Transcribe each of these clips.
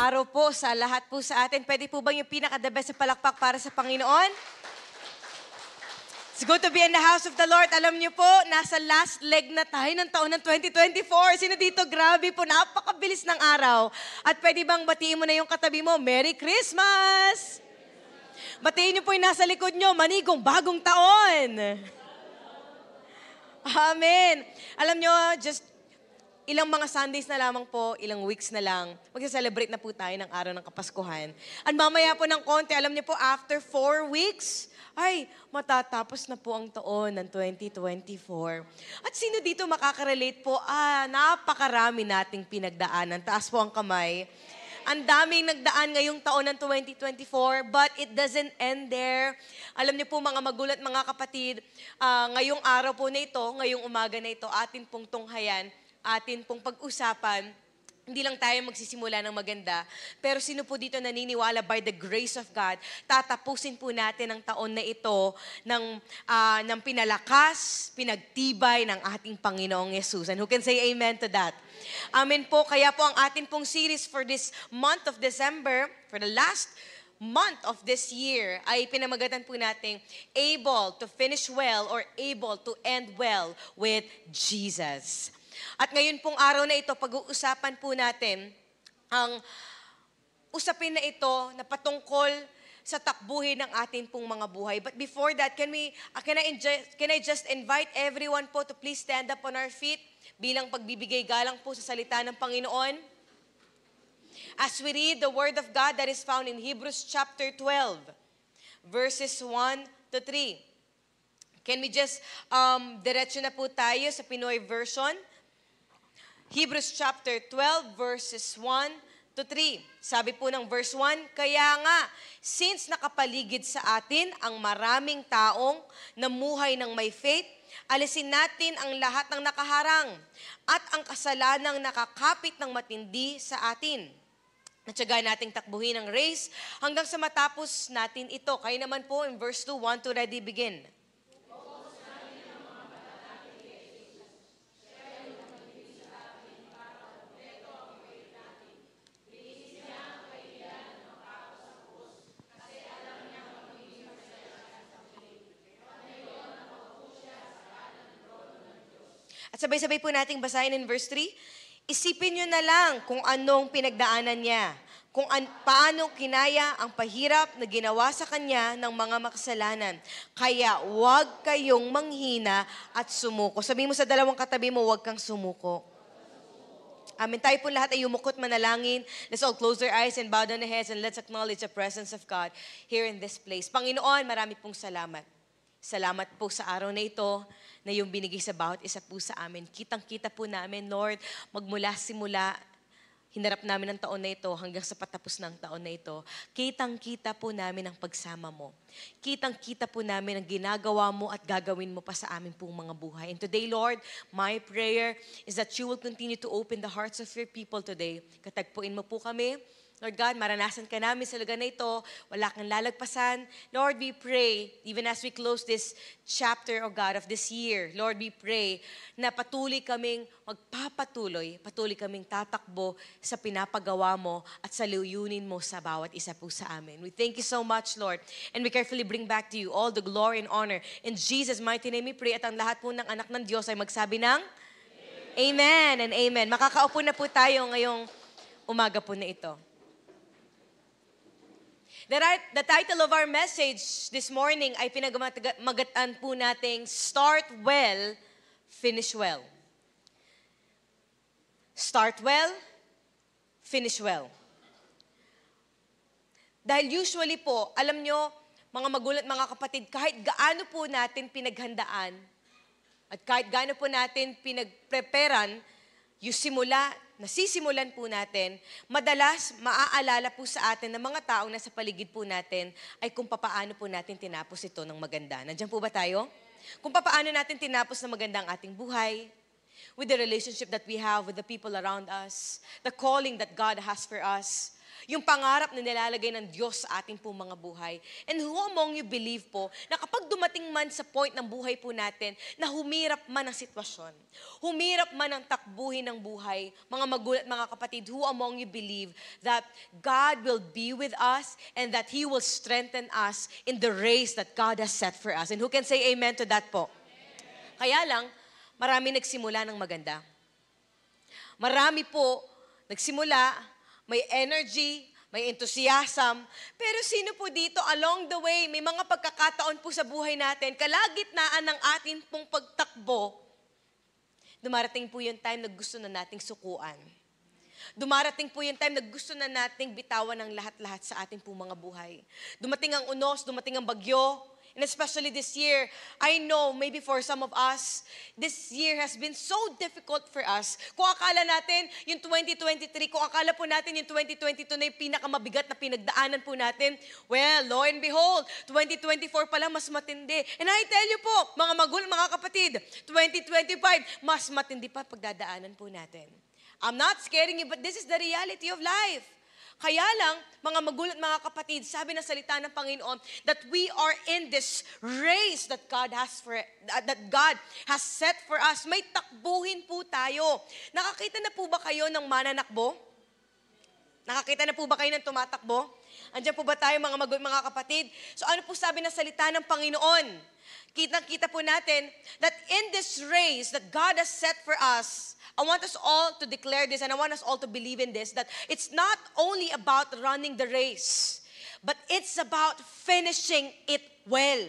araw po sa lahat po sa atin. Pwede po bang yung pinaka-the best na palakpak para sa Panginoon? It's good to be in the house of the Lord. Alam niyo po, nasa last leg na tayo ng taon ng 2024. Sino dito? Grabe po, napakabilis ng araw. At pwede bang batiin mo na yung katabi mo, Merry Christmas! Batiin niyo po yung nasa likod niyo, manigong bagong taon! Amen! Alam niyo, just ilang mga Sundays na lamang po, ilang weeks na lang, magsa-celebrate na po tayo ng araw ng Kapaskuhan. At mamaya po ng konti, alam niyo po, after 4 weeks, ay, matatapos na po ang taon ng 2024. At sino dito makaka-relate po? Napakarami nating pinagdaanan. Taas po ang kamay. Ang daming nagdaan ngayong taon ng 2024, but it doesn't end there. Alam niyo po mga magulat, mga kapatid, ngayong araw po na ito, ngayong umaga na ito, atin pong tunghayan, atin pong pag-usapan, hindi lang tayo magsisimula ng maganda, pero sino po dito naniniwala by the grace of God, tatapusin po natin ang taon na ito ng pinalakas, pinagtibay ng ating Panginoong Yesus. And who can say amen to that? Amen po. Kaya po ang atin pong series for this month of December, for the last month of this year, ay pinamagatan po natin, able to finish well or able to end well with Jesus. At ngayon pong araw na ito, pag-uusapan po natin ang usapin na ito na patungkol sa takbuhin ng atin pong mga buhay. But before that, can I just invite everyone po to please stand up on our feet bilang pagbibigay galang po sa salita ng Panginoon? As we read the Word of God that is found in Hebrews chapter 12, verses 1 to 3. Can we just, diretso na po tayo sa Pinoy version? Hebrews chapter 12, verses 1 to 3. Sabi po ng verse 1, kaya nga, since nakapaligid sa atin ang maraming taong namuhay ng may faith, alisin natin ang lahat ng nakaharang at ang kasalanang nakakapit ng matindi sa atin. Natsagaan nating takbuhin ang race hanggang sa matapos natin ito. Kaya naman po in verse 2, 1 to ready begin. At sabay-sabay po nating basahin in verse 3, isipin nyo na lang kung anong pinagdaanan niya, kung paano kinaya ang pahirap na ginawa sa kanya ng mga makasalanan. Kaya huwag kayong manghina at sumuko. Sabihin mo sa dalawang katabi mo, huwag kang sumuko. Amen. Tayo po lahat ay yumukot manalangin. Let's all close our eyes and bow down the heads and let's acknowledge the presence of God here in this place. Panginoon, marami pong salamat. Salamat po sa araw na ito na yung binigay sa bawat isa po sa amin. Kitang-kita po namin, Lord, magmula simula, hinarap namin ang taon na ito hanggang sa patapos ng taon na ito. Kitang-kita po namin ang pagsama mo. Kitang-kita po namin ang ginagawa mo at gagawin mo pa sa amin pong mga buhay. And today, Lord, my prayer is that you will continue to open the hearts of your people today. Katagpuin mo po kami. Lord God, maranasan ka namin sa lugar na ito. Wala kang lalagpasan. Lord, we pray, even as we close this chapter, O God, of this year, Lord, we pray na patuloy kaming patuloy kaming tatakbo sa pinapagawa mo at sa layunin mo sa bawat isa po sa amin. We thank you so much, Lord. And we carefully bring back to you all the glory and honor. In Jesus' mighty name we pray at ang lahat po ng anak ng Diyos ay magsabi ng Amen and Amen. Makakaupo na po tayo ngayong umaga po na ito. The title of our message this morning ay pinagmagaan po nating Start Well, Finish Well. Start well, finish well. Dahil usually po, alam nyo, mga magulat, mga kapatid, kahit gaano po natin pinaghandaan at kahit gaano po natin pinagpreparan yung nasisimulan po natin, madalas maaalala po sa atin ng mga taong nasa paligid po natin ay kung papaano po natin tinapos ito ng maganda. Nandiyan po ba tayo? Kung papaano natin tinapos ng maganda ang ating buhay, with the relationship that we have with the people around us, the calling that God has for us. yung pangarap na nilalagay ng Diyos sa ating po mga buhay. And who among you believe po na kapag dumating man sa point ng buhay po natin na humirap man ang sitwasyon, humirap man ang takbuhin ng buhay, mga magulat, mga kapatid, who among you believe that God will be with us and that He will strengthen us in the race that God has set for us? And who can say amen to that po? Amen. Kaya lang, marami nagsimula ng maganda. Marami po nagsimula, may energy, may enthusiasm. Pero sino po dito along the way, may mga pagkakataon po sa buhay natin, kalagitnaan ng atin pong pagtakbo, dumarating po yung time na gusto na nating sukuan. Dumarating po yung time na gusto na nating bitawan ng lahat-lahat sa ating pong mga buhay. Dumating ang unos, dumating ang bagyo, and especially this year, I know maybe for some of us, this year has been so difficult for us. Kung akala natin yung 2023, kung akala po natin yung 2022 na yung pinakamabigat na pinagdaanan po natin, well, lo and behold, 2024 pala mas matindi. And I tell you po, mga magulang, mga kapatid, 2025, mas matindi pa pagdadaanan po natin. I'm not scaring you, but this is the reality of life. Kaya lang, mga magulat, mga kapatid, sabi ng salita ng Panginoon that we are in this race that God has set for us. May takbuhin po tayo. Nakakita na po ba kayo ng mananakbo? Nakakita na po ba kayo ng tumatakbo? Andiyan po ba tayo, mga magulat, mga kapatid? So ano po sabi ng salita ng Panginoon? Kitang-kita po natin that in this race that God has set for us, I want us all to declare this and I want us all to believe in this, that it's not only about running the race, but it's about finishing it well.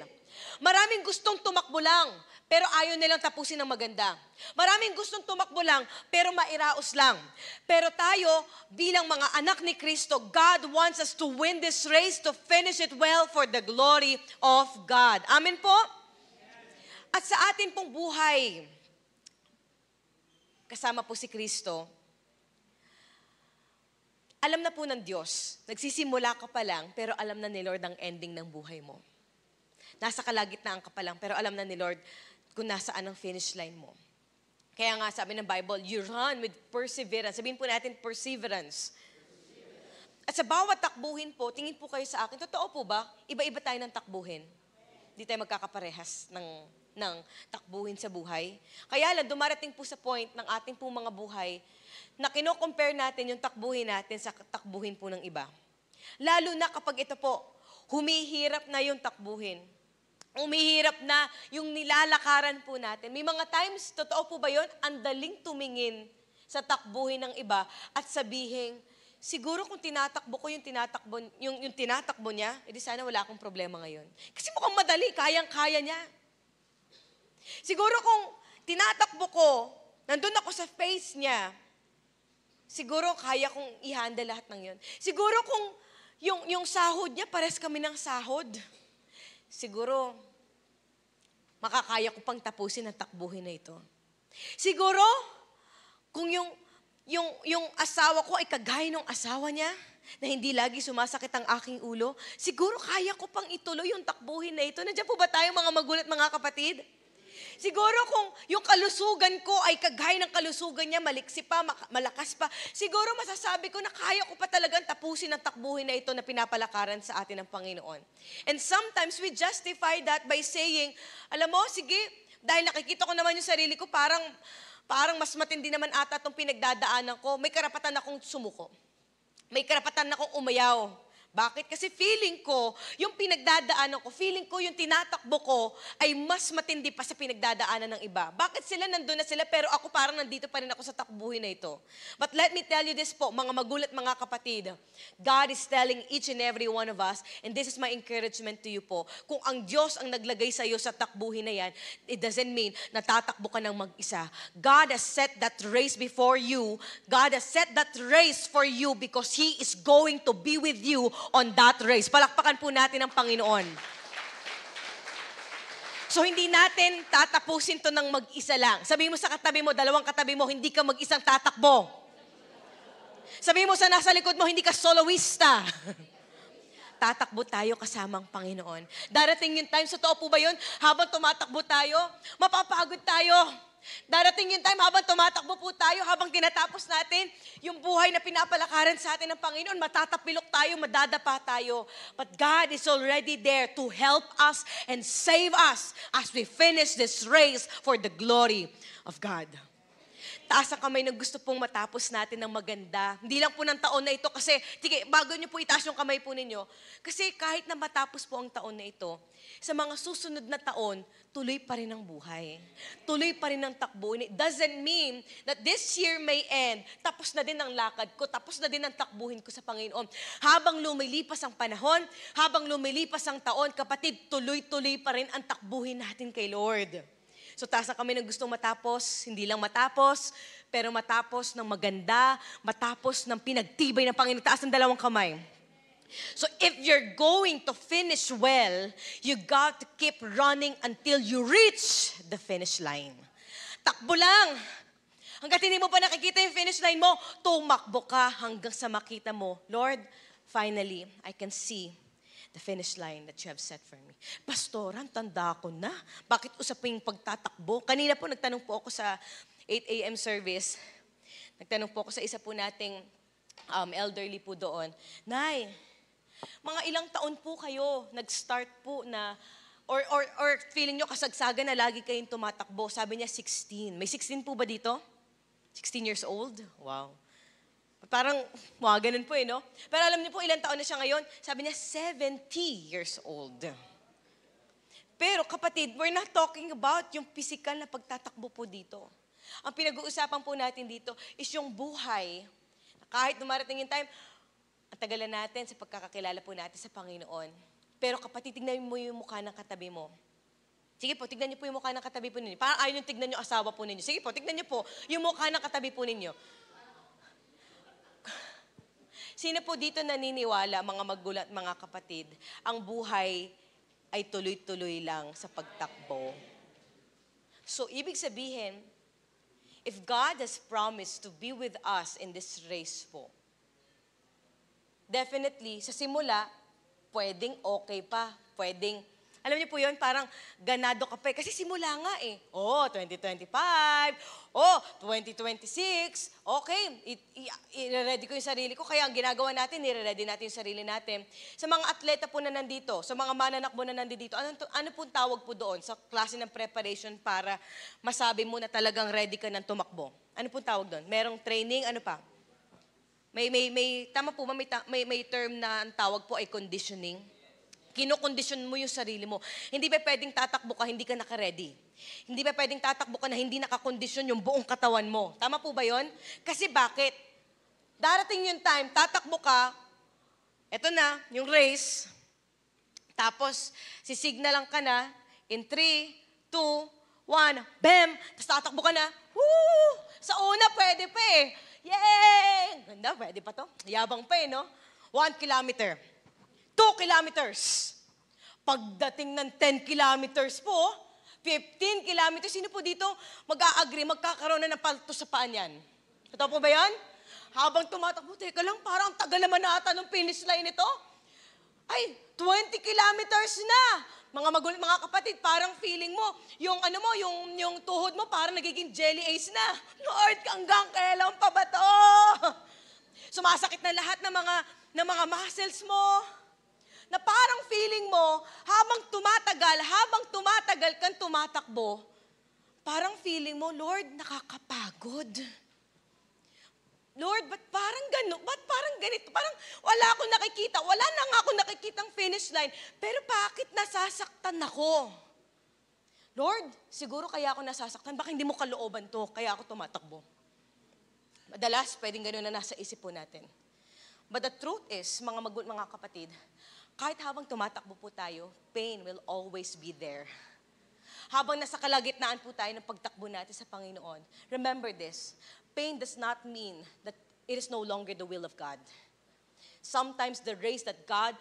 Maraming gustong tumakbo lang, pero ayaw nilang tapusin ng maganda. Maraming gustong tumakbo lang, pero mairaos lang. Pero tayo, bilang mga anak ni Kristo, God wants us to win this race, to finish it well for the glory of God. Amen po? At sa atin pong buhay, kasama po si Kristo, alam na po ng Diyos, nagsisimula ka pa lang, pero alam na ni Lord ang ending ng buhay mo. Nasa kalagitnaan ka pa lang, pero alam na ni Lord kung nasaan ang finish line mo. Kaya nga sabi ng Bible, you run with perseverance. Sabihin po natin, perseverance. At sa bawat takbuhin po, tingin po kayo sa akin, totoo po ba? Iba-iba tayo ng takbuhin. Hindi tayo magkakaparehas ng takbuhin sa buhay. Kaya lang, dumarating po sa point ng ating po mga buhay na kino-compare natin yung takbuhin natin sa takbuhin po ng iba. Lalo na kapag ito po, humihirap na yung takbuhin. Humihirap na yung nilalakaran po natin. May mga times, totoo po ba yun? Ang daling tumingin sa takbuhin ng iba at sabihin, siguro kung tinatakbo ko yung tinatakbo niya, edi sana wala akong problema ngayon. Kasi mukhang madali, kayang-kaya niya. Siguro kung tinatakbo ko, nandun ako sa face niya, siguro kaya kong i-handle lahat ng yun. Siguro kung yung sahod niya, pares kami ng sahod, siguro makakaya ko pang tapusin ang takbuhin na ito. Siguro, kung yung asawa ko ay kagaya ng asawa niya, na hindi lagi sumasakit ang aking ulo, siguro kaya ko pang ituloy yung takbuhin na ito. Nandiyan po ba tayo, mga magulat, mga kapatid? Siguro kung yung kalusugan ko ay kagaya ng kalusugan niya, maliksi pa, malakas pa, siguro masasabi ko na kaya ko pa talagang tapusin ang takbuhin na ito na pinapalakaran sa atin ng Panginoon. And sometimes we justify that by saying, alam mo, sige, dahil nakikita ko naman yung sarili ko, parang mas matindi naman ata itong pinagdadaanan ko, may karapatan akong sumuko. May karapatan akong umayaw. Bakit? Kasi feeling ko, yung pinagdadaanan ko, feeling ko yung tinatakbo ko ay mas matindi pa sa pinagdadaanan ng iba. Bakit sila nandun na sila pero ako parang nandito pa rin ako sa takbuhin na ito? But let me tell you this po, mga magulat, mga kapatid. God is telling each and every one of us, and this is my encouragement to you po, kung ang Diyos ang naglagay sa iyo sa takbuhin na yan, it doesn't mean na tatakbo ka ng mag-isa. God has set that race before you. God has set that race for you because He is going to be with you on that race. Palakpakan po natin ang Panginoon. So, hindi natin tatapusin to ng mag-isa lang. Sabihin mo sa katabi mo, dalawang katabi mo, hindi ka mag-isang tatakbo. Sabihin mo sa nasa likod mo, hindi ka soloista. Tatakbo tayo kasamang Panginoon. Darating yung time, sa totoo po ba yun? Habang tumatakbo tayo, mapapagod tayo. Darating yung time habang tumatakbo po tayo, habang tinatapos natin yung buhay na pinapalakaran sa atin ng Panginoon, matatapilok tayo, madadapa tayo. But God is already there to help us and save us as we finish this race for the glory of God. Taas ang kamay na gusto pong matapos natin ng maganda. Hindi lang po ng taon na ito kasi, sige, bago nyo po itaas yung kamay po ninyo, kasi kahit na matapos po ang taon na ito, sa mga susunod na taon, tuloy pa rin ang buhay. Tuloy pa rin ang takbo. And it doesn't mean that this year may end. Tapos na din ang lakad ko. Tapos na din ang takbuhin ko sa Panginoon. Habang lumilipas ang panahon, habang lumilipas ang taon, kapatid, tuloy-tuloy pa rin ang takbuhin natin kay Lord. So taas na kami ng gustong matapos, hindi lang matapos, pero matapos ng maganda, matapos ng pinagtibay ng Panginoon. Taas ang dalawang kamay. So if you're going to finish well, you got to keep running until you reach the finish line. Takbo lang. Hanggat hindi mo pa nakikita yung finish line mo, tumakbo ka hanggang sa makita mo, Lord, finally, I can see the finish line that you have set for me. Pastoran, tanda ko na. Bakit usapin yung pagtatakbo? Kanina po, nagtanong po ako sa 8 a.m. service. Nagtanong po ako sa isa po nating elderly po doon. Nay, mga ilang taon po kayo nag-start po na, or feeling nyo kasagsagan na lagi kayong tumatakbo? Sabi niya, 16. May 16 po ba dito? 16 years old? Wow. Parang, ganun po no? Pero alam niyo po, ilang taon na siya ngayon? Sabi niya, 70 years old. Pero kapatid, we're not talking about yung physical na pagtatakbo po dito. Ang pinag-uusapan po natin dito is yung buhay. Kahit dumarating yung time, ang tagalan natin sa pagkakakilala po natin sa Panginoon. Pero kapatid, tignan mo yung mukha ng katabi mo. Sige po, tignan niyo po yung mukha ng katabi po ninyo. Parang ayaw yung tignan yung asawa po ninyo. Sige po, tignan niyo po yung mukha ng katabi po ninyo. Sino po dito naniniwala, mga magulang, mga kapatid, ang buhay ay tuloy-tuloy lang sa pagtakbo? So, ibig sabihin, if God has promised to be with us in this race po, definitely, sa simula, pwedeng okay pa, pwedeng, alam niyo po yun, parang ganado ka pa kasi simula nga 2025, 2026, okay, i-ready ko yung sarili ko. Kaya ang ginagawa natin, i-ready natin yung sarili natin. Sa mga atleta po na nandito, sa mga mananakbo na nandito, ano pong tawag po doon sa klase ng preparation para masabi mo na talagang ready ka ng tumakbo? Ano pong tawag doon? Merong training, ano pa? Tama po ba, may term na ang tawag po ay conditioning? Kinokondisyon mo yung sarili mo. Hindi ba pwedeng tatakbo ka, hindi ka naka-ready? Hindi ba pwedeng tatakbo ka na hindi nakakondisyon yung buong katawan mo? Tama po ba yon? Kasi bakit? Darating yung time, tatakbo ka, eto na, yung race, tapos sisignalan ka na, in 3, 2, 1, bam! Tapos tatakbo ka na, woo! Sa una, pwede pa Yay! Ganda, pwede pa to. Yabang pa no? 1 kilometer. 2 kilometers. Pagdating ng 10 kilometers po, 15 kilometers, sino po dito mag-a-agree, magkakaroon na ng palto sa paan yan? Totoo po ba yan? Habang tumatakbo, teka lang, parang tagal naman ata ng finish line nito. Ay, 20 kilometers na. Mga kapatid, parang feeling mo, yung tuhod mo parang nagiging jelly ace na. Lord, hanggang kailan pa ba to? Sumasakit na lahat ng mga muscles mo. Na parang feeling mo, habang tumatagal kang tumatakbo, parang feeling mo, Lord, nakakapagod. Lord, ba't parang gano'n? Ba't parang ganito? Parang wala akong nakikita. Wala na nga akong nakikitang finish line. Pero bakit nasasaktan ako? Lord, siguro kaya ako nasasaktan. Baka hindi mo kalooban to, kaya ako tumatakbo. Madalas, pwedeng gano'n na nasa isip po natin. But the truth is, mga kapatid, kahit habang tumatakbo po tayo, pain will always be there. Habang nasa kalagitnaan po tayo ng pagtakbo natin sa Panginoon, remember this, pain does not mean that it is no longer the will of God. Sometimes the race that God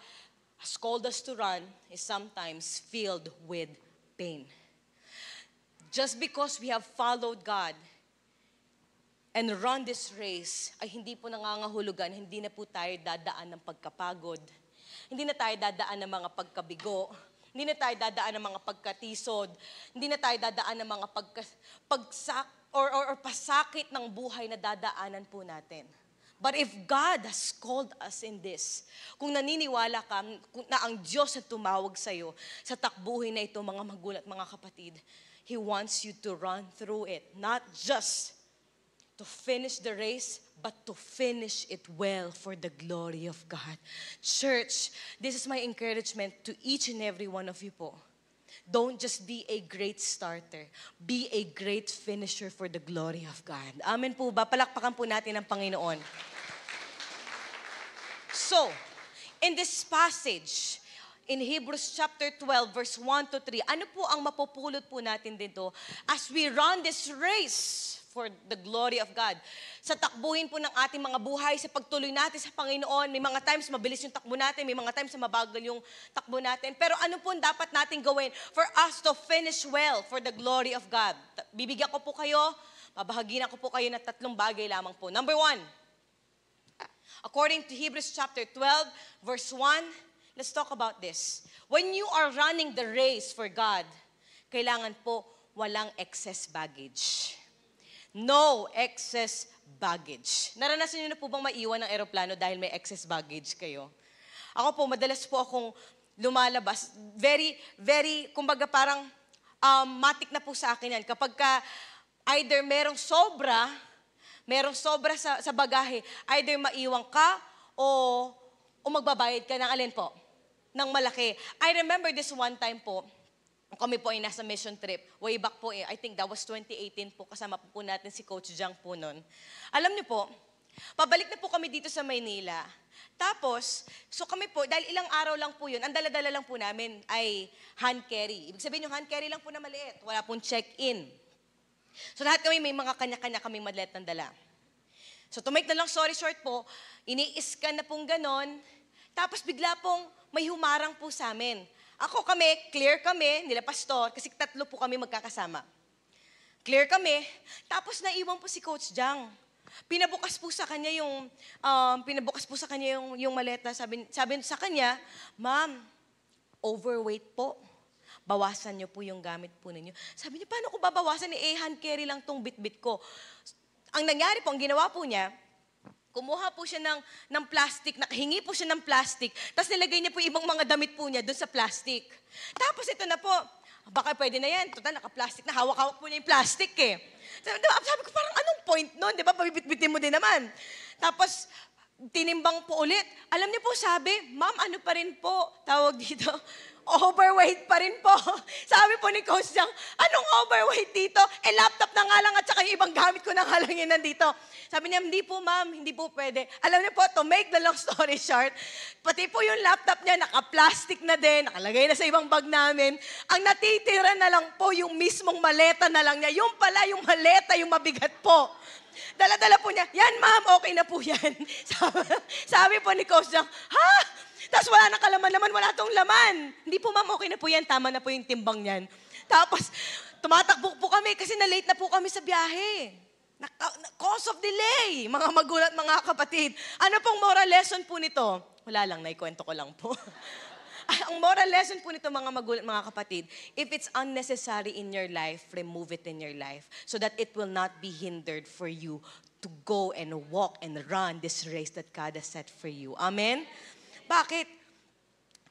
has called us to run is sometimes filled with pain. Just because we have followed God and run this race, ay hindi po nangangahulugan, hindi na po tayo dadaan ng pagkapagod. Hindi na tayo dadaan ng mga pagkabigo. Hindi na tayo dadaan ng mga pagkatisod. Hindi na tayo dadaan ng mga pasakit ng buhay na dadaanan po natin. But if God has called us in this, kung naniniwala ka na ang Diyos na tumawag sa'yo sa takbuhin na ito, mga magulang at mga kapatid, He wants you to run through it. Not just to finish the race, but to finish it well for the glory of God. Church, this is my encouragement to each and every one of you po. Don't just be a great starter. Be a great finisher for the glory of God. Amen po ba? Palakpakan po natin ang Panginoon. So, in this passage, in Hebrews chapter 12, verse 1 to 3, ano po ang mapupulot po natin dito as we run this race for the glory of God? Sa takbuhin po ng ating mga buhay, sa pagtuloy natin sa Panginoon, may mga times mabilis yung takbo natin, may mga times na mabagal yung takbo natin. Pero ano po dapat natin gawin for us to finish well for the glory of God? Bibigyan ko po kayo, babahaginan ko po kayo ng 3 bagay lamang po. Number 1, according to Hebrews chapter 12, verse 1, let's talk about this. When you are running the race for God, kailangan po walang excess baggage. No excess baggage. Naranasan niyo na po bang maiwan ng eroplano dahil may excess baggage kayo? Ako po, madalas po akong lumalabas. Kumbaga parang matik na po sa akin yan. Kapag either merong sobra sa bagahe, either maiwan ka o magbabayad ka ng alin po? Ng malaki. I remember this one time po, kami po ay nasa mission trip. Way back po I think that was 2018 po. Kasama po natin si Coach Jang po nun. Alam niyo po, pabalik na po kami dito sa Maynila. Tapos, so kami po, dahil ilang araw lang po yun, ang dala-dala lang po namin ay hand carry. Ibig sabihin yung hand carry lang po na maliit. Wala pong check-in. So lahat kami may mga kanya-kanya kaming maliit ng dala. So to make na lang story short po, ini-scan na pong ganon. Tapos bigla pong may humarang po sa amin. Clear kami, nila pastor, kasi 3 po kami magkakasama. Clear kami, tapos naiwan po si Coach Jang. Pinabukas po sa kanya yung maleta. Sabi sa kanya, Ma'am, overweight po. Bawasan niyo po yung gamit po ninyo. Sabi niya, paano ko babawasan? Hand carry lang tong bitbit ko. Ang nangyari po, ang ginawa po niya, kumuha po siya ng plastic, nakahingi po siya ng plastic, tapos nilagay niya po ibang mga damit po niya doon sa plastic. Tapos ito na po, baka pwede na yan, total naka-plastic na, hawak-hawak po niya yung plastic eh. Sabi ko, parang anong point nun, di ba? Pabibit-bitin mo din naman. Tapos, tinimbang po ulit. Alam niyo po, sabi, Ma'am, ano pa rin po, tawag dito, overweight pa rin po. Sabi po ni Coach Jang, anong overweight dito? Laptop na nga lang at saka yung ibang gamit ko na nga lang yun nandito. Sabi niya, hindi po ma'am, hindi po pwede. Alam niyo po, to make the long story short, pati po yung laptop niya, naka-plastic na din, nakalagay na sa ibang bag namin. Ang natitira na lang po yung mismong maleta na lang niya. Yung pala, yung maleta, yung mabigat po. Dala-dala po niya, yan ma'am, okay na po yan. Sabi po ni Coach Jang, ha? Tapos wala na kalaman-laman, wala tong laman. Hindi po ma'am, okay na po yan, tama na po yung timbang niyan. Tapos, tumatakbo po kami kasi na-late na po kami sa biyahe. Cause of delay, mga magulat, mga kapatid. Ano pong moral lesson po nito? Wala lang, naikwento ko lang po. Ang moral lesson po nito, mga magulat, mga kapatid, if it's unnecessary in your life, remove it in your life so that it will not be hindered for you to go and walk and run this race that God has set for you. Amen? Bakit?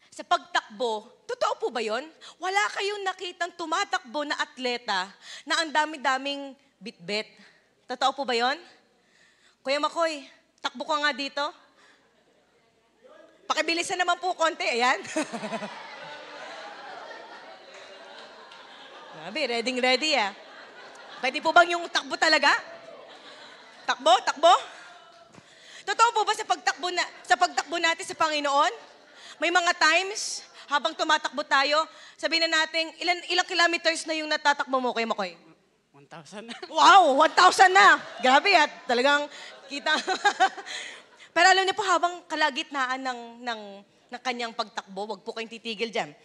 Sa pagtakbo, totoo po ba yun? Wala kayong nakitang tumatakbo na atleta na ang dami-daming bitbit. Totoo po ba yun? Kuya Makoy, takbo ka nga dito. Pakibilisan naman po konti, ayan. Sabi, ready ah. Pwede po bang yung takbo talaga? Takbo? Totoo po ba sa pagtakbo natin sa Panginoon? May mga times, habang tumatakbo tayo, sabihin na natin, ilang kilometers na yung natatakbo mo, Kuya Makoy? 1,000 na. Wow, 1,000 na. Grabe at talagang kita. Pero alam niyo po, habang kalagitnaan ng kanyang pagtakbo, wag po kayong titigil dyan.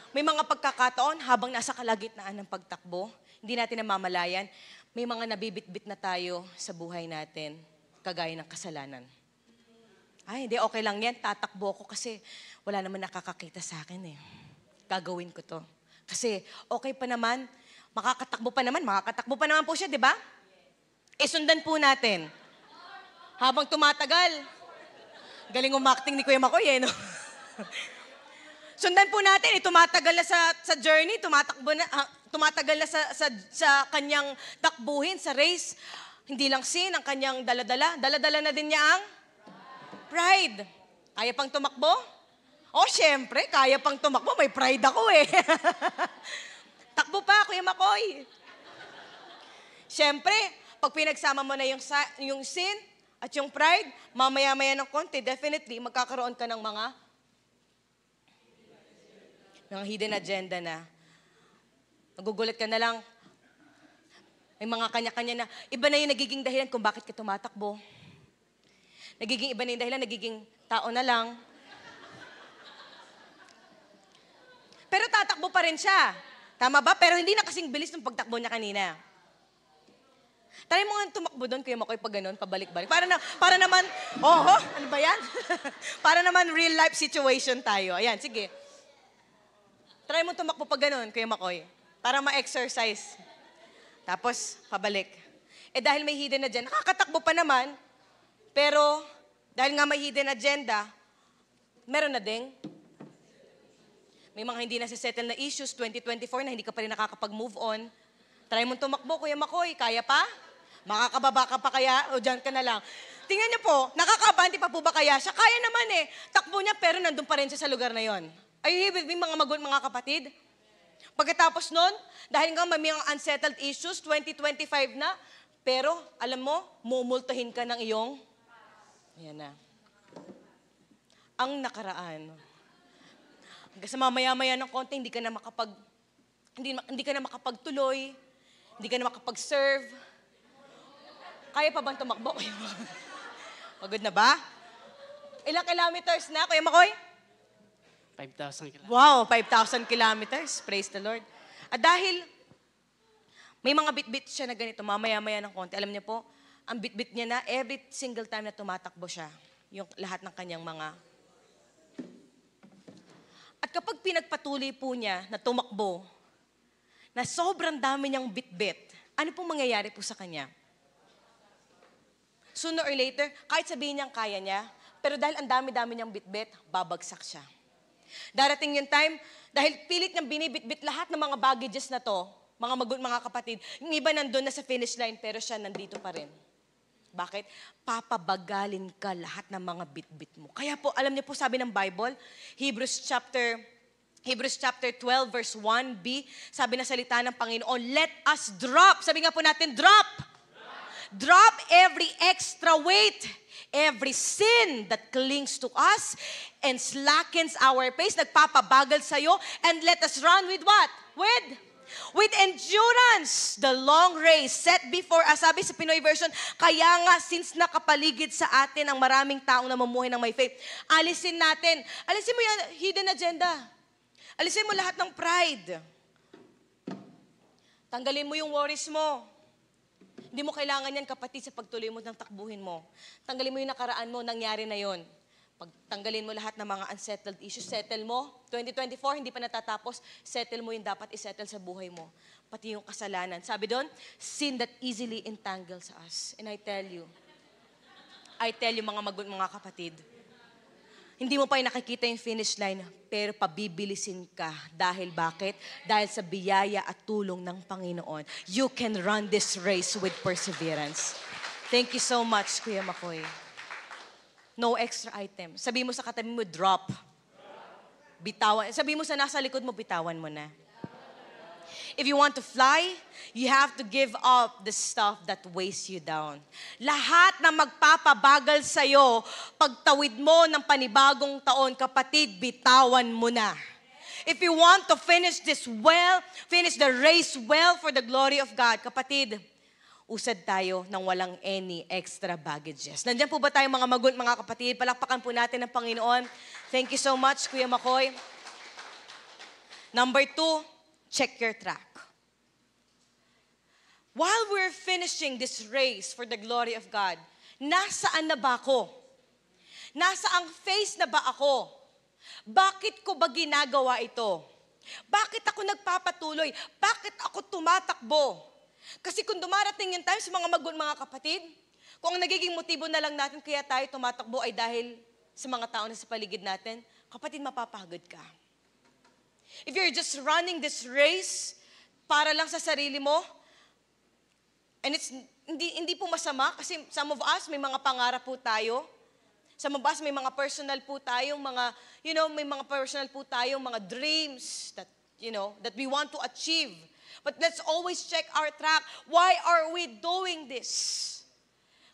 May mga pagkakataon, habang nasa kalagitnaan ng pagtakbo, hindi natin namamalayan, may mga nabibitbit na tayo sa buhay natin, kagaya ng kasalanan. Ay, hindi, okay lang yan. Tatakbo ko kasi wala naman nakakakita sa akin eh. Gagawin ko to. Kasi okay pa naman, makakatakbo pa naman po siya, di ba? Sundan po natin. Habang tumatagal, galing umakting ni Kuya Makoy eh, no? Sundan po natin, tumatagal na sa journey, tumatagal na sa kanyang takbuhin, sa race. Hindi lang sin ang kanyang daladala. Daladala na din niya ang pride. Kaya pang tumakbo? Oh, syempre, kaya pang tumakbo. May pride ako eh. Takbo pa, Kuya Makoy. Syempre, pag pinagsama mo na yung sin at yung pride, mamaya-maya ng konti, definitely, magkakaroon ka ng mga hidden agenda na. Nagugulat ka na lang. May mga kanya-kanya na, iba na yung nagiging dahilan kung bakit ka tumatakbo. Nagiging iba na yung dahilan, nagiging tao na lang. Pero tatakbo pa rin siya. Tama ba? Pero hindi na kasing bilis ng pagtakbo niya kanina. Try mo nga tumakbo doon, Kuya Makoy, pag ganun, pabalik-balik. Para naman, ano ba yan? Para naman real life situation tayo. Ayan, sige. Try mo tumakbo pag ganun, Kuya Makoy. Para ma-exercise. Tapos, pabalik. Dahil may hidden agenda, nakakatakbo pa naman, pero dahil nga may hidden agenda, meron na ding may mga hindi nasisettle na issues, 2024 na hindi ka pa rin nakakapag-move on. Try mo tumakbo, Kuya Makoy. Kaya pa? Makakababa ka pa kaya? O dyan ka na lang. Tingnan niyo po, nakakabante pa po ba kaya siya? Kaya naman eh. Takbo niya pero nandun pa rin siya sa lugar na yon. Are you here with me, mga kapatid? Pagkatapos nun, dahil nga may mga unsettled issues, 2025 na, pero alam mo, mumultuhin ka ng iyong, yan na, ang nakaraan. Hanggang sa mamaya-maya ng konti, hindi ka na makapagtuloy, hindi ka na makapag-serve. Kaya pa bang tumakbo? Pagod na ba? Ilang kilometers na, Kuya Makoy? 5,000 kilometers. Wow, 5,000 kilometers. Praise the Lord. At dahil may mga bit-bit siya na ganito, mamaya-maya ng konti, alam niyo po, ang bit-bit niya na every single time na tumatakbo siya, yung lahat ng kanyang mga. At kapag pinagpatuloy po niya na tumakbo, na sobrang dami niyang bit-bit, ano pong mangyayari po sa kanya? Sooner or later, kahit sabihin niyang kaya niya, pero dahil ang dami-dami niyang bit-bit, babagsak siya. Darating yung time, dahil pilit niyang binibit-bit lahat ng mga baggages na to, mga kapatid, yung iba nandun na sa finish line, pero siya nandito pa rin. Bakit? Papabagalin ka lahat ng mga bit-bit mo. Kaya po, alam niyo po, sabi ng Bible, Hebrews chapter 12, verse 1b, sabi na salita ng Panginoon, let us drop. Sabi nga po natin, drop. Drop every extra weight, every sin that clings to us and slackens our pace, nagpapabagal sa'yo, and let us run with what? With endurance, the long race set before us. Sabi sa Pinoy version, kaya nga since nakapaligid sa atin ang maraming taong namumuhay ng may faith, alisin mo yung hidden agenda. Alisin mo lahat ng pride. Tanggalin mo yung worries mo. Hindi mo kailangan yan, kapatid, sa pagtuloy mo ng takbuhin mo. Tanggalin mo yung nakaraan mo, nangyari na yon. Pagtanggalin mo lahat ng mga unsettled issues, settle mo. 2024, hindi pa natatapos, settle mo yung dapat isettle sa buhay mo. Pati yung kasalanan. Sabi doon, sin that easily entangles us. And I tell you, mga kapatid, hindi mo pa yung nakikita yung finish line, pero pabibilisin ka. Dahil bakit? Dahil sa biyaya at tulong ng Panginoon. You can run this race with perseverance. Thank you so much, Kuya Makoy. No extra item. Sabi mo sa katabi mo, drop. Bitawan. Sabi mo sa nasa likod mo, bitawan mo na. If you want to fly, you have to give up the stuff that weighs you down. Lahat na magpapabagal sa'yo, pagtawid mo ng panibagong taon, kapatid, bitawan mo na. If you want to finish the race well for the glory of God, kapatid, usad tayo ng walang any extra baggages. Nandiyan po ba tayo mga kapatid? Palakpakan po natin ang Panginoon. Thank you so much, Kuya Makoy. Number 2, check your track. While we're finishing this race for the glory of God, nasaan na ba ako? Nasaang phase na ba ako? Bakit ko ba ginagawa ito? Bakit ako nagpapatuloy? Bakit ako tumatakbo? Kasi kung dumarating yung time sa mga kapatid, kung ang nagiging motibo na lang natin kaya tayo tumatakbo ay dahil sa mga tao na sa paligid natin, kapatid, mapapagod ka. If you're just running this race para lang sa sarili mo, and it's hindi po masama kasi some of us may mga pangarap po tayo. Some of us may mga personal po tayong may mga personal po tayong mga dreams that that we want to achieve. But let's always check our track. Why are we doing this?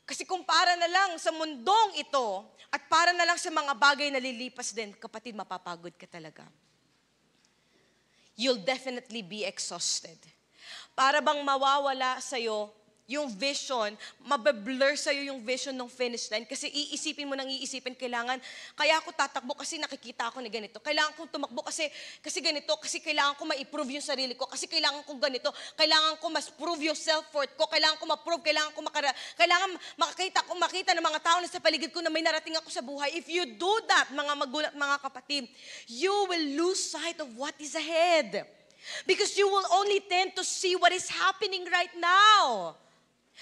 Kasi kung para na lang sa mundong ito at para na lang sa mga bagay na lilipas din, kapatid, mapapagod ka talaga. You'll definitely be exhausted. Para bang mawawala sa'yo yung vision, mabablur sa'yo yung vision ng finish line kasi iisipin mo nang iisipin, kaya ako tatakbo kasi nakikita ako na ganito. Kailangan kong tumakbo kasi ganito, kasi kailangan ko ma-improve yung sarili ko, kasi kailangan kong ganito, kailangan ko mas prove yung self-worth ko, kailangan ko ma-prove, kailangan makita ng mga tao na sa paligid ko na may narating ako sa buhay. If you do that, mga magulang, mga kapatid, you will lose sight of what is ahead. Because you will only tend to see what is happening right now.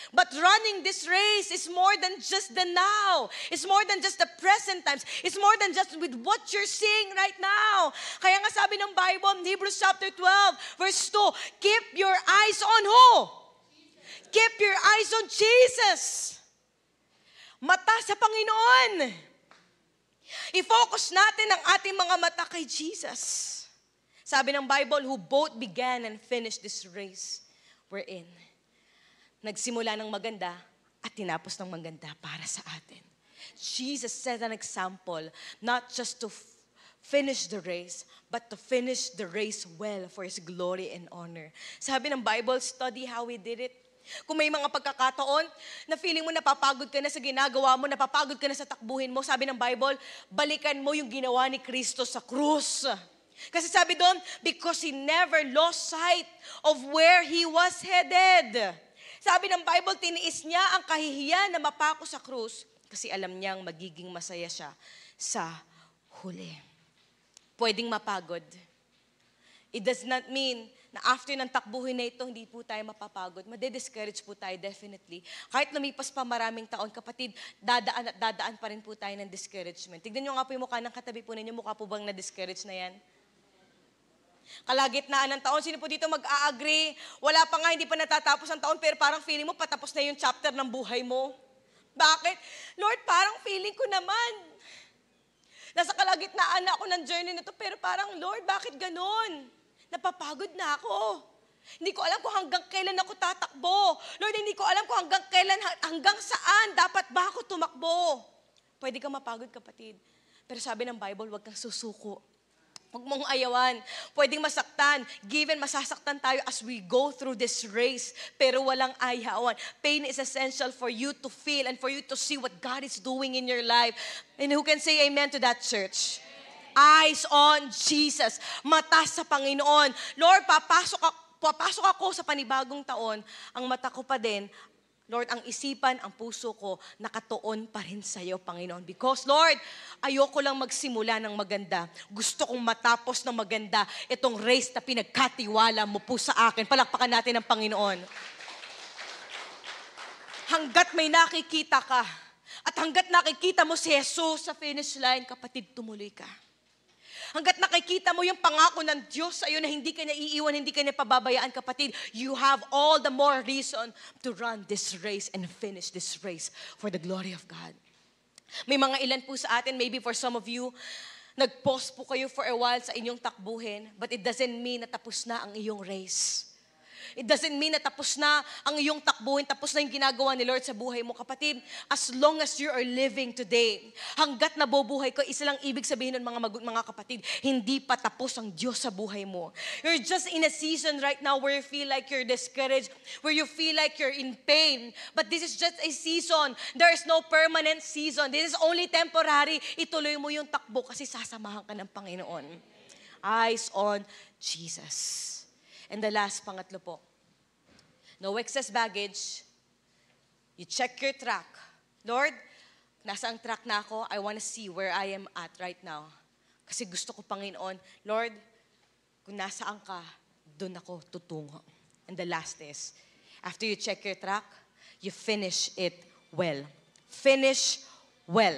But running this race is more than just the now. It's more than just the present times. It's more than just with what you're seeing right now. Kaya nga sabi ng Bible, Hebrews chapter 12, verse 2, keep your eyes on who? Keep your eyes on Jesus. Mata sa Panginoon. I-focus natin ang ating mga mata kay Jesus. Sabi ng Bible, who both began and finished this race we're in. Nagsimula ng maganda at tinapos ng maganda para sa atin. Jesus set an example, not just to finish the race, but to finish the race well for His glory and honor. Sabi ng Bible, study how He did it. Kung may mga pagkakataon na feeling mo napapagod ka na sa ginagawa mo, napapagod ka na sa takbuhin mo, sabi ng Bible, balikan mo yung ginawa ni Kristo sa krus. Kasi sabi doon, because He never lost sight of where He was headed. Sabi ng Bible, tiniis niya ang kahihiyan na mapako sa krus kasi alam niyang magiging masaya siya sa huli. Pwedeng mapagod. It does not mean na after ng takbuhin na ito, hindi po tayo mapapagod. Made-discourage po tayo definitely. Kahit lumipas pa maraming taon, kapatid, dadaan at dadaan pa rin po tayo ng discouragement. Tignan nyo nga po yung mukha ng katabi po ninyo, mukha po bang na-discourage na yan? Kalagitnaan ng taon, sino po dito mag-a-agree? Wala pa nga, hindi pa natatapos ang taon, pero parang feeling mo patapos na yung chapter ng buhay mo. Bakit? Lord, parang feeling ko naman. Nasa kalagitnaan na ako ng journey na to, pero parang, Lord, bakit ganun? Napapagod na ako. Hindi ko alam kung hanggang kailan ako tatakbo. Lord, hindi ko alam kung hanggang saan dapat ba ako tumakbo. Pwede kang mapagod, kapatid. Pero sabi ng Bible, huwag kang susuko. Huwag mong ayawan. Pwedeng masaktan. Given, masasaktan tayo as we go through this race. Pero walang ayawan. Pain is essential for you to feel and for you to see what God is doing in your life. And who can say amen to that, church? Eyes on Jesus. Mata sa Panginoon. Lord, papasok ako sa panibagong taon. Ang mata ko pa din, Lord, ang isipan, ang puso ko, nakatuon pa rin sa iyo, Panginoon. Because, Lord, ayoko lang magsimula ng maganda. Gusto kong matapos ng maganda itong race na pinagkatiwala mo po sa akin. Palakpakan natin ang Panginoon. Hanggat may nakikita ka, at hanggat nakikita mo si Jesus sa finish line, kapatid, tumuloy ka. Hanggat nakikita mo yung pangako ng Diyos sa iyo na hindi ka niya iiwan, hindi ka niya pababayaan, kapatid, you have all the more reason to run this race and finish this race for the glory of God. May mga ilan po sa atin, maybe for some of you, nag-pause po kayo for a while sa inyong takbuhin, but it doesn't mean na tapos na ang iyong race. It doesn't mean na tapos na ang iyong takbuhin, tapos na yung ginagawa ni Lord sa buhay mo. Kapatid, as long as you are living today, hanggat nabubuhay ko, isa lang ibig sabihin ng mga kapatid, hindi pa tapos ang Diyos sa buhay mo. You're just in a season right now where you feel like you're discouraged, where you feel like you're in pain. But this is just a season. There is no permanent season. This is only temporary. Ituloy mo yung takbo kasi sasamahan ka ng Panginoon. Eyes on Jesus. And the last, pangatlo po, no excess baggage. You check your track. Lord, nasa ang track na ako, I want to see where I am at right now. Kasi gusto ko, Panginoon, Lord, kung nasaan ka, doon ako tutungo. And the last is, after you check your track, you finish it well. Finish well.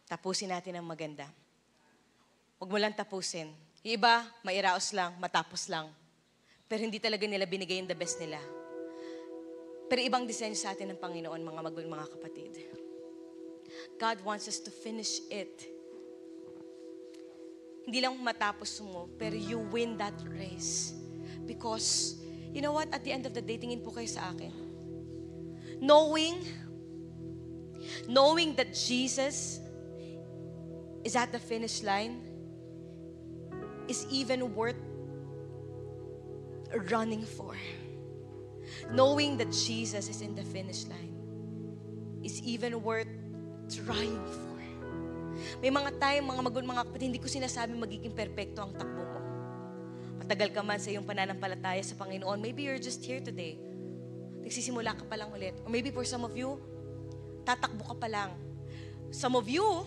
Tapusin natin ang maganda. Huwag mo lang tapusin. Yung iba, mairaos lang, matapos lang. Pero hindi talaga nila binigay yung the best nila. Pero ibang disenyo sa atin ng Panginoon, mga kapatid. God wants us to finish it. Hindi lang matapos mo, pero you win that race. Because, you know what? At the end of the day, tingin po kayo sa akin. Knowing that Jesus is at the finish line is even worth running for. Knowing that Jesus is in the finish line is even worth trying for. May mga time, mga kapatid, hindi ko sinasabing magiging perpekto ang takbo mo. Matagal ka man sa iyong pananampalataya sa Panginoon, maybe you're just here today. Nagsisimula ka pa lang ulit. Or maybe for some of you, tatakbo ka pa lang. Some of you,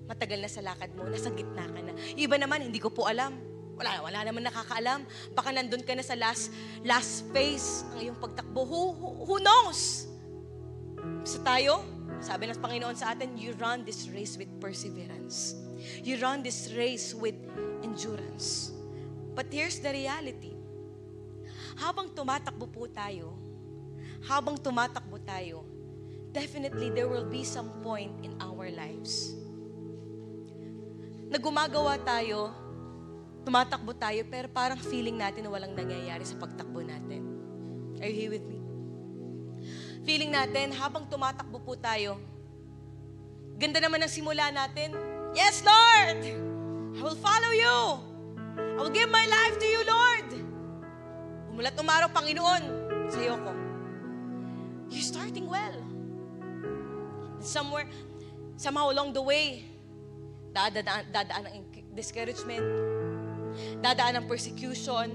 matagal na sa lakad mo, nasa gitna ka na. Yung iba naman, hindi ko po alam. Wala naman nakakaalam. Baka nandun ka na sa last phase ng iyong pagtakbo. Who knows? Sa tayo, sabi ng Panginoon sa atin, you run this race with perseverance. You run this race with endurance. But here's the reality. Habang tumatakbo tayo, definitely there will be some point in our lives na gumagawa tayo, tumatakbo tayo, pero parang feeling natin na walang nangyayari sa pagtakbo natin. Are you here with me? Feeling natin, habang tumatakbo po tayo, ganda naman ang simula natin. Yes, Lord! I will follow you! I will give my life to you, Lord! Umulat umaraw, Panginoon, sa iyo ko. You're starting well. And somehow along the way, dadaan ng discouragement, dadaan ng persecution,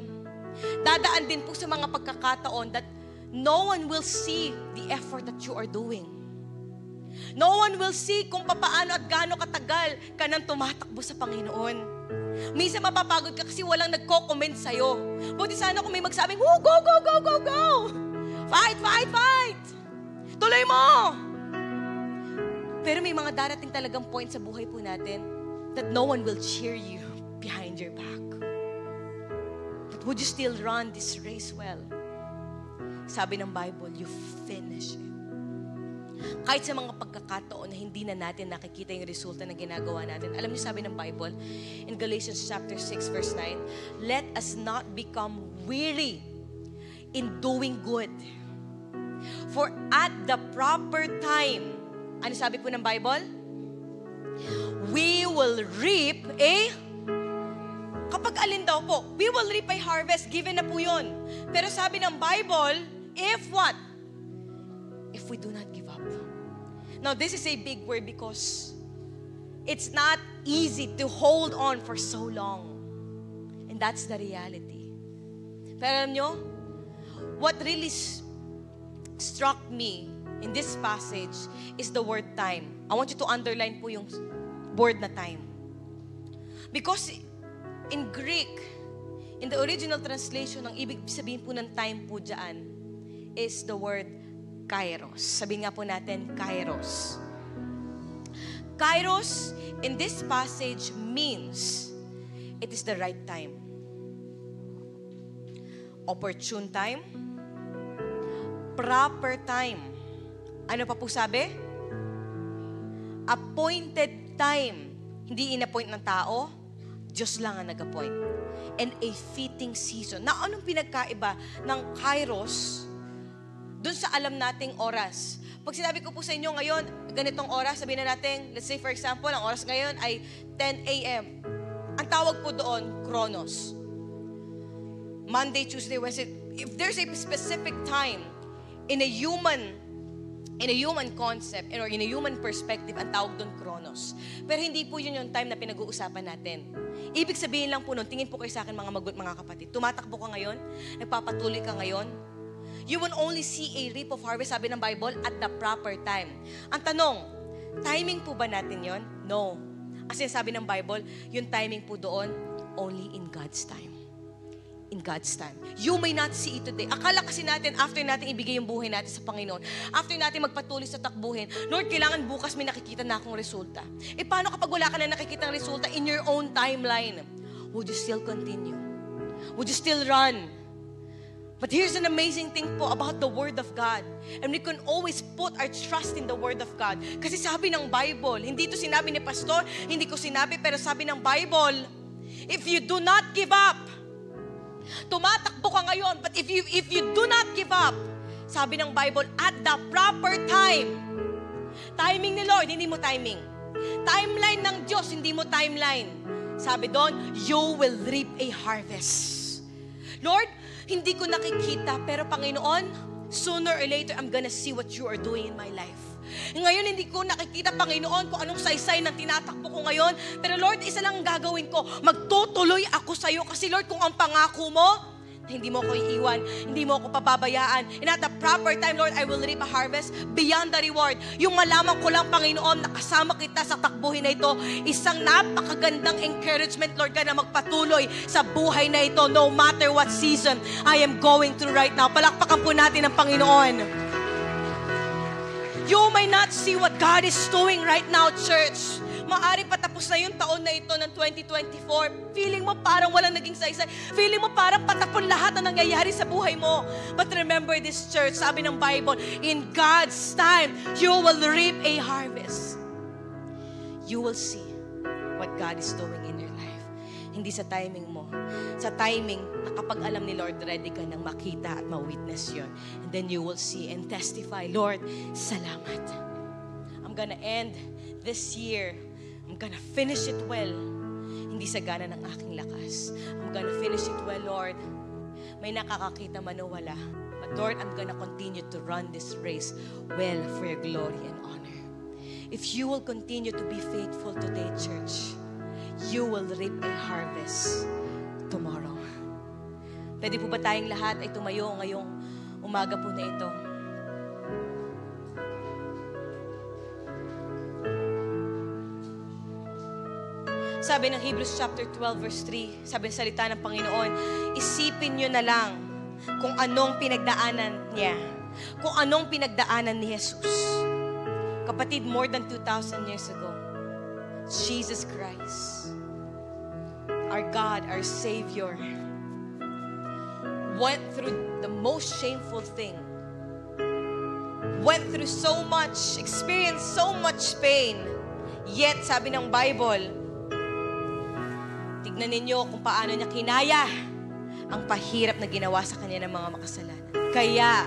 dadaan din po sa mga pagkakataon that no one will see the effort that you are doing. No one will see kung papaano at gaano katagal ka nang tumatakbo sa Panginoon. Minsan mapapagod ka kasi walang nagko-comment sa'yo. Buti sana kung may magsabing, go, go, go, go, go, go! Fight, fight, fight! Tuloy mo! Pero may mga darating talagang point sa buhay po natin that no one will cheer you behind your back. But would you still run this race well? Sabi ng Bible, you finish it. Kahit sa mga pagkakataon na hindi na natin nakikita yung resulta ng ginagawa natin. Alam niyo, sabi ng Bible, in Galatians chapter 6, verse 9, let us not become weary in doing good. For at the proper time, ano sabi po ng Bible? We will reap kapag alin daw po, we will reap a harvest, given na po yun. Pero sabi ng Bible, if what? If we do not give up. Now, this is a big word because it's not easy to hold on for so long. And that's the reality. Pero alam nyo, what really struck me in this passage is the word time. I want you to underline po yung word na time. Because in Greek, in the original translation, ang ibig sabihin po ng time po dyan is the word kairos. Sabihin nga po natin, kairos. Kairos in this passage means it is the right time. Opportune time. Proper time. Ano pa po sabi? Appointed time. Hindi in-appoint ng tao, Diyos lang ang nag-appoint. And a fitting season. Na anong pinagkaiba ng kairos dun sa alam nating oras? Pag sinabi ko po sa inyo ngayon, ganitong oras, sabihin na natin, let's say for example, ang oras ngayon ay 10 a.m. Ang tawag po doon, Chronos. Monday, Tuesday, Wednesday. If there's a specific time in a human concept or in a human perspective, ang tawag doon Chronos. Pero hindi po yun yung time na pinag-uusapan natin. Ibig sabihin lang po nun, tingin po kayo sa akin mga kapatid, tumatakbo ka ngayon, nagpapatuloy ka ngayon, you will only see a reap of harvest, sabi ng Bible, at the proper time. Ang tanong, Timing po ba natin yon? No. Kasi sabi ng Bible, yung timing po doon, only in God's time. In God's time. You may not see it today. Akala kasi natin, after natin ibigay yung buhay natin sa Panginoon, after natin magpatuloy sa takbuhin, Lord, kailangan bukas may nakikita na akong resulta. Paano kapag wala ka na nakikita ng resulta in your own timeline? Would you still continue? Would you still run? But here's an amazing thing po about the Word of God. And we can always put our trust in the Word of God. Kasi sabi ng Bible, hindi ito sinabi ni Pastor, hindi ko sinabi, pero sabi ng Bible, if you do not give up, tumatakbo ka ngayon, but if you do not give up, sabi ng Bible, at the proper time, timing ni Lord, hindi mo timing. Timeline ng Diyos, hindi mo timeline. Sabi doon, you will reap a harvest. Lord, hindi ko nakikita, pero Panginoon, sooner or later, I'm gonna see what you are doing in my life. Ngayon, hindi ko nakikita, Panginoon, kung anong saysay ng tinatakbo ko ngayon. Pero Lord, isa lang ang gagawin ko. Magtutuloy ako sa iyo. Kasi Lord, kung ang pangako mo, hindi mo ako iiwan, hindi mo ako pababayaan. And at the proper time, Lord, I will reap a harvest beyond the reward. Yung malaman ko lang, Panginoon, nakasama kita sa takbuhin na ito, isang napakagandang encouragement, Lord, ka na magpatuloy sa buhay na ito, no matter what season I am going through right now. Palakpakan po natin ang Panginoon. You may not see what God is doing right now, church. Maari patapos na yung taon na ito ng 2024. Feeling mo parang walang naging saysay. Feeling mo parang patapon lahat na nangyayari sa buhay mo. But remember this, church, sabi ng Bible, in God's time, you will reap a harvest. You will see what God is doing in your life. Hindi sa timing mo. Sa timing, na kapag alam ni Lord, ready ka nang makita at ma-witness yun. And then you will see and testify, Lord, salamat. I'm gonna end this year. I'm gonna finish it well. Hindi sa gana ng aking lakas. I'm gonna finish it well, Lord. May nakakakita man o wala. But Lord, I'm gonna continue to run this race well for your glory and honor. If you will continue to be faithful today, church, you will reap a harvest tomorrow. Pwede po ba tayong lahat ay tumayo ngayong umaga po na ito? Sabi ng Hebrews chapter 12 verse 3, sabi ng salita ng Panginoon, isipin nyo na lang kung anong pinagdaanan niya. Kung anong pinagdaanan ni Jesus. Kapatid, more than 2,000 years ago, Jesus Christ, our God, our Savior, went through the most shameful thing. Went through so much, experienced so much pain. Yet, sabi ng Bible, tignan ninyo kung paano niya kinaya ang pahirap na ginawa sa kanya ng mga makasalanan. Kaya,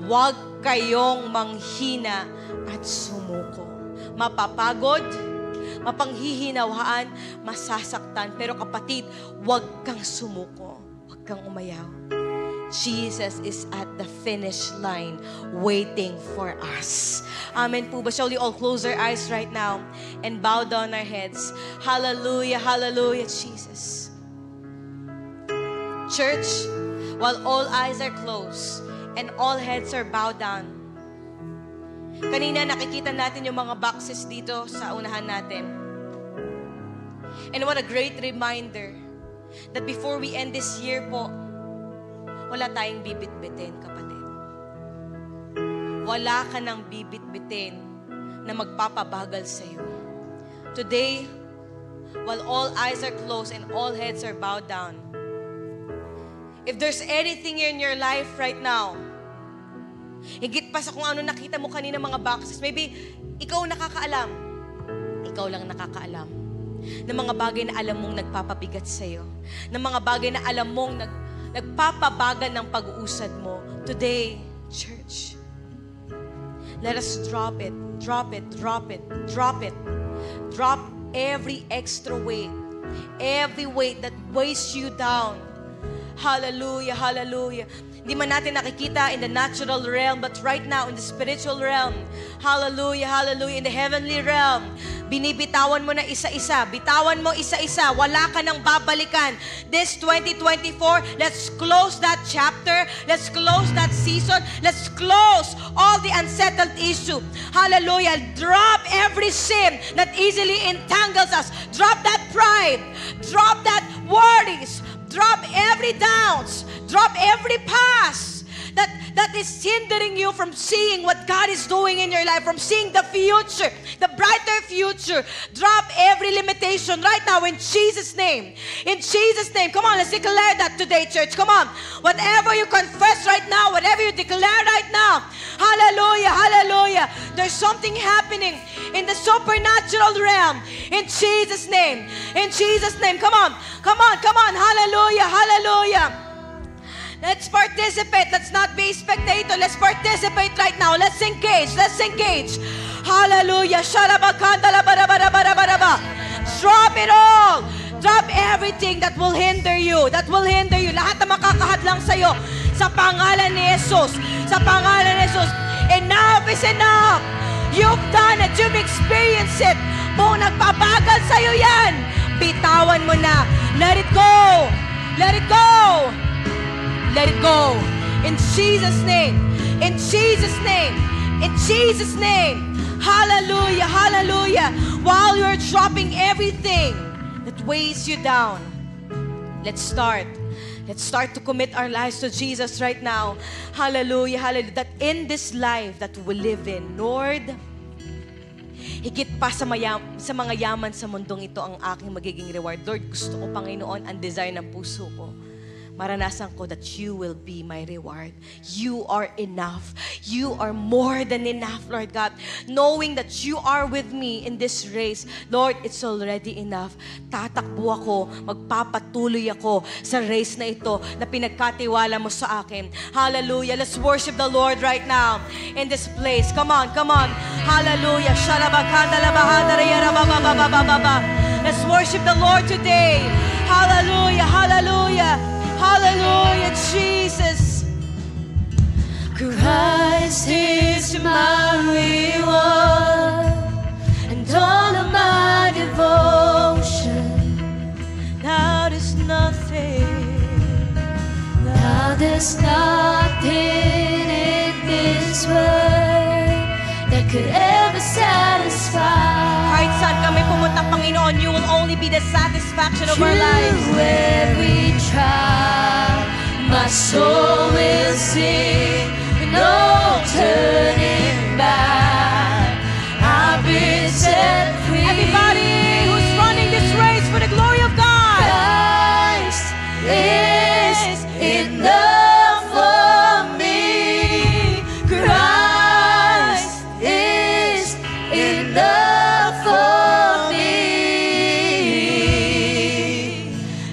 huwag kayong manghina at sumuko. Mapapagod, mapanghihinawaan, masasaktan. Pero kapatid, huwag kang sumuko. Huwag kang umayaw. Jesus is at the finish line waiting for us. Amen po ba? Shall we all close our eyes right now and bow down our heads? Hallelujah, hallelujah, Jesus. Church, while all eyes are closed and all heads are bowed down, kanina nakikita natin yung mga boxes dito sa unahan natin. And what a great reminder that before we end this year po, wala tayong bibit-bitin, kapatid. Wala ka nang bibit-bitin na magpapabagal sa iyo. Today, while all eyes are closed and all heads are bowed down, if there's anything in your life right now, higit pa sa kung ano nakita mo kanina mga boxes, maybe ikaw nakakaalam, ikaw lang nakakaalam, ng mga bagay na alam mong nagpapabigat sa iyo, ng mga bagay na alam mong nagpapabagal ng pag-uusad mo. Today, church, let us drop it, drop it, drop it, drop it. Drop every extra weight, every weight that weighs you down. Hallelujah, hallelujah. Hindi man natin nakikita in the natural realm, but right now in the spiritual realm. Hallelujah, hallelujah. In the heavenly realm, binibitawan mo na isa-isa. Bitawan mo isa-isa. Wala ka nang babalikan. This 2024, let's close that chapter. Let's close that season. Let's close all the unsettled issue. Hallelujah. Drop every sin that easily entangles us. Drop that pride. Drop that worries. Drop every doubts. Drop every past that is hindering you from seeing what God is doing in your life, from seeing the future, the brighter future. Drop every limitation right now in Jesus' name. In Jesus' name. Come on, let's declare that today, church. Come on. Whatever you confess right now, whatever you declare right now, hallelujah, hallelujah. There's something happening in the supernatural realm. In Jesus' name. In Jesus' name. Come on. Come on, come on. Hallelujah, hallelujah. Let's participate. Let's not be spectator. Let's participate right now. Let's engage. Let's engage. Hallelujah. Drop it all. Drop everything that will hinder you. That will hinder you. Lahat na makakahadlang sa'yo. Sa pangalan ni Jesus. Sa pangalan ni Jesus. Enough is enough. You've done it. You've experienced it. Kung nagpabagal sa'yo yan, bitawan mo na. Let it go. Let it go. Let it go. In Jesus' name. In Jesus' name. In Jesus' name. Hallelujah. Hallelujah. While you're dropping everything that weighs you down, let's start. Let's start to commit our lives to Jesus right now. Hallelujah. Hallelujah. That in this life that we live in, Lord, higit pa sa mga yaman sa mundong ito ang aking magiging reward. Lord, gusto ko, Panginoon, ang desire ng puso ko. Maranasan ko that you will be my reward. You are enough. You are more than enough, Lord God. Knowing that you are with me in this race, Lord, it's already enough. Tatakbo ako, magpapatuloy ako sa race na ito na pinagkatiwala mo sa akin. Hallelujah. Let's worship the Lord right now in this place. Come on, come on. Hallelujah. Let's worship the Lord today. Hallelujah, hallelujah. Hallelujah, Jesus. Christ is my reward and all of my devotion. Now there's nothing. Now there's nothing in this world that could ever satisfy. Kahit saan kami pumunta, Panginoon, you will only be the satisfaction of our lives. Through every trial, my soul will sing, no turning back. I've been set free. Everybody who's running this race for the glory of God, Christ is enough for me. Christ is enough for me.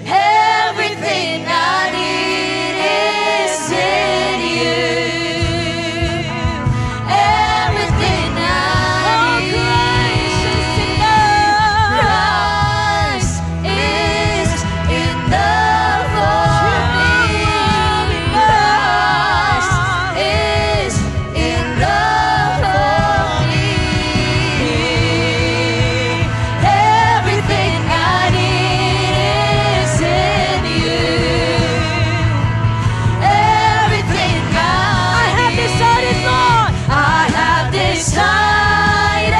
Everything I need is in you. Everything I need. Christ is enough for me. Christ is enough for me. Everything I need is in you. Everything I have decided, Lord. I have decided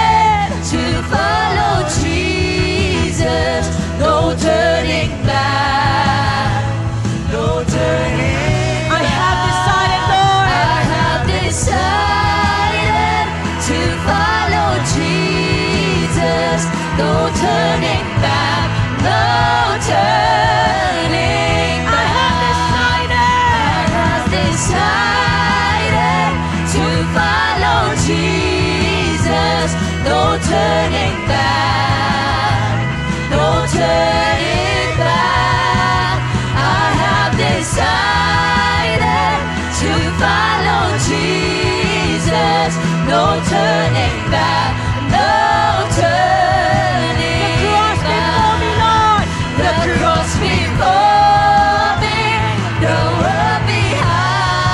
to follow Jesus. No turning back. No turning back. I have decided, Lord. I have decided to follow Jesus. No turning back. No turning back. I have decided. I have decided to follow Jesus. No turning back. No turning back. I have decided to follow Jesus. No turning back. No turning back. The cross before me, Lord. The cross before me, the world behind.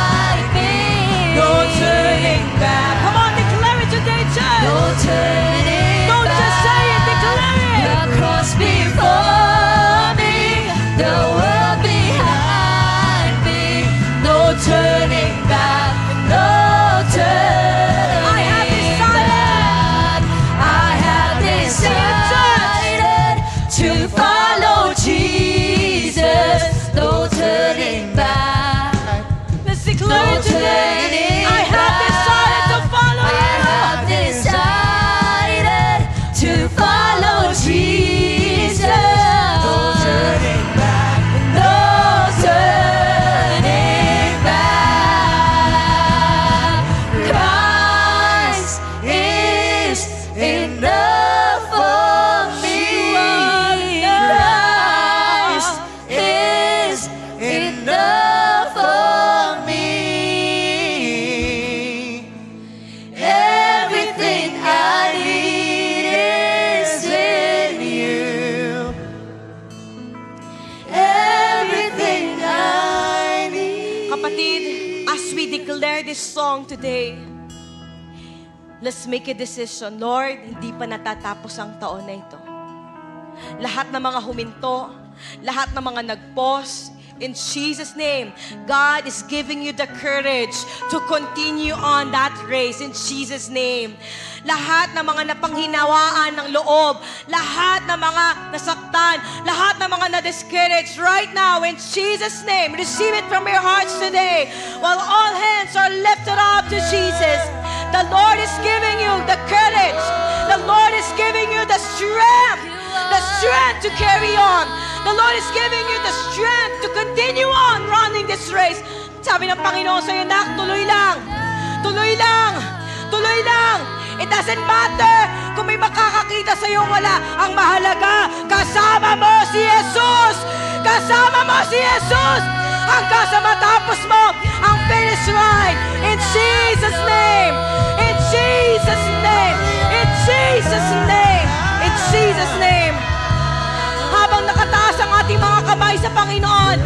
this song today, let's make a decision. Lord, hindi pa natatapos ang taon na ito. Lahat ng mga huminto, lahat ng mga nag-pause, in Jesus' name, God is giving you the courage to continue on that race in Jesus' name. Lahat ng mga napanghinawaan ng loob, lahat ng mga nasaktan, lahat ng mga na-discouraged right now in Jesus' name, receive it from your hearts today. While all hands are lifted up to Jesus, the Lord is giving you the courage. The Lord is giving you the strength to carry on. The Lord is giving you the strength to continue on running this race. Sabi ng Panginoon sa iyo, nak, tuloy lang. Tuloy lang. Tuloy lang. It doesn't matter kung may makakakita sa iyo wala. Ang mahalaga, kasama mo si Jesus. Kasama mo si Jesus. Hanggang sa matapos mo ang finish line. In Jesus' name. In Jesus' name. In Jesus' name. In Jesus' name. Habang nakataas ang ating mga kamay sa Panginoon,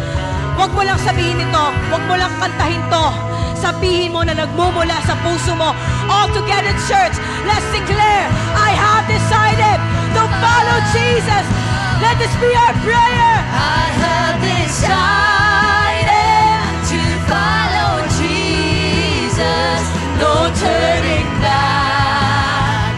huwag mo lang sabihin ito, huwag mo lang kantahin to. Sabihin mo na nagmumula sa puso mo. All together, church, let's declare, I have decided to follow Jesus. Let this be our prayer. I have decided to follow Jesus. No turning back.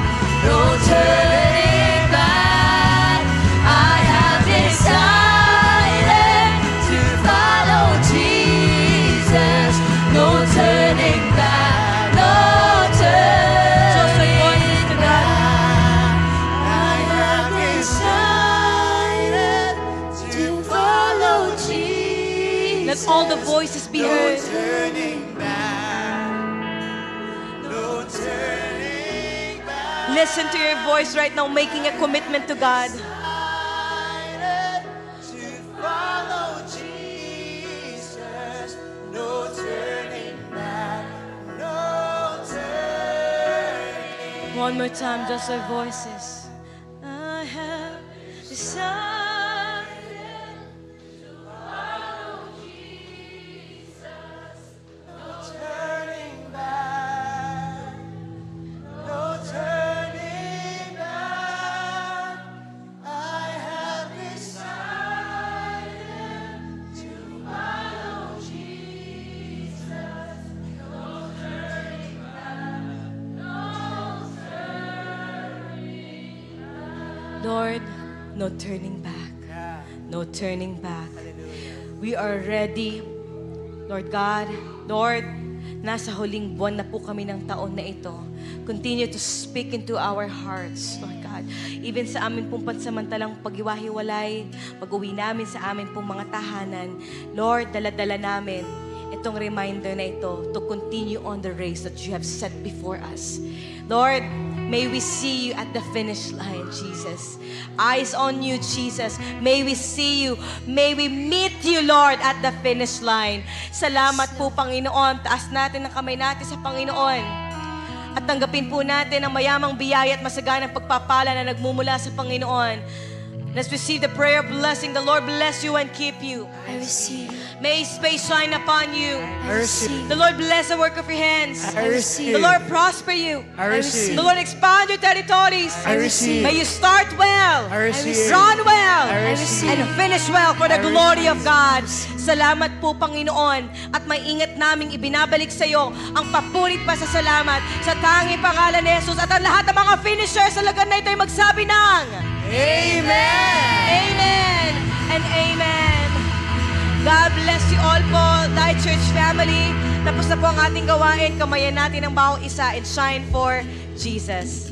No turning back. I have decided to follow Jesus. No turning back. No turning back. I have decided to follow Jesus. Let all the voices be heard. Listen to your voice right now, making a commitment to God. One more time, just our voices. I have decided to follow Jesus. No turning back. No turning back. I have decided to follow Jesus. No turning back. Lord, no turning back. No turning back. We are ready. Lord God, Lord, nasa huling buwan na po kami ng taon na ito. Continue to speak into our hearts, Lord God. Even sa amin pong pansamantalang pag-iwahiwalay, pag-uwi namin sa amin pong mga tahanan, Lord, dala-dala namin itong reminder na ito to continue on the race that you have set before us. Lord, may we see you at the finish line, Jesus. Eyes on you, Jesus. May we see you. May we meet you, Lord, at the finish line. Salamat po, Panginoon. Taas natin ang kamay natin sa Panginoon. At tanggapin po natin ang mayamang biyaya at masaganang pagpapala na nagmumula sa Panginoon. Let's receive the prayer of blessing. The Lord bless you and keep you. I receive. May His face shine upon you. I receive. The Lord bless the work of your hands. I receive. The Lord prosper you. I receive. The Lord expand your territories. I receive. May you start well. I receive. Run well. I receive. And finish well for the glory of God. Salamat po, Panginoon. At may ingat naming ibinabalik sa iyo ang papurit pa sa salamat sa tanging pangalan ni Jesus. At ang lahat ng mga finishers sa lagan na ito ay magsabi ng Amen. Amen and Amen. God bless you all po, Light Church family. Tapos na po ang ating gawain. Kamayan natin ang bawang isa and shine for Jesus.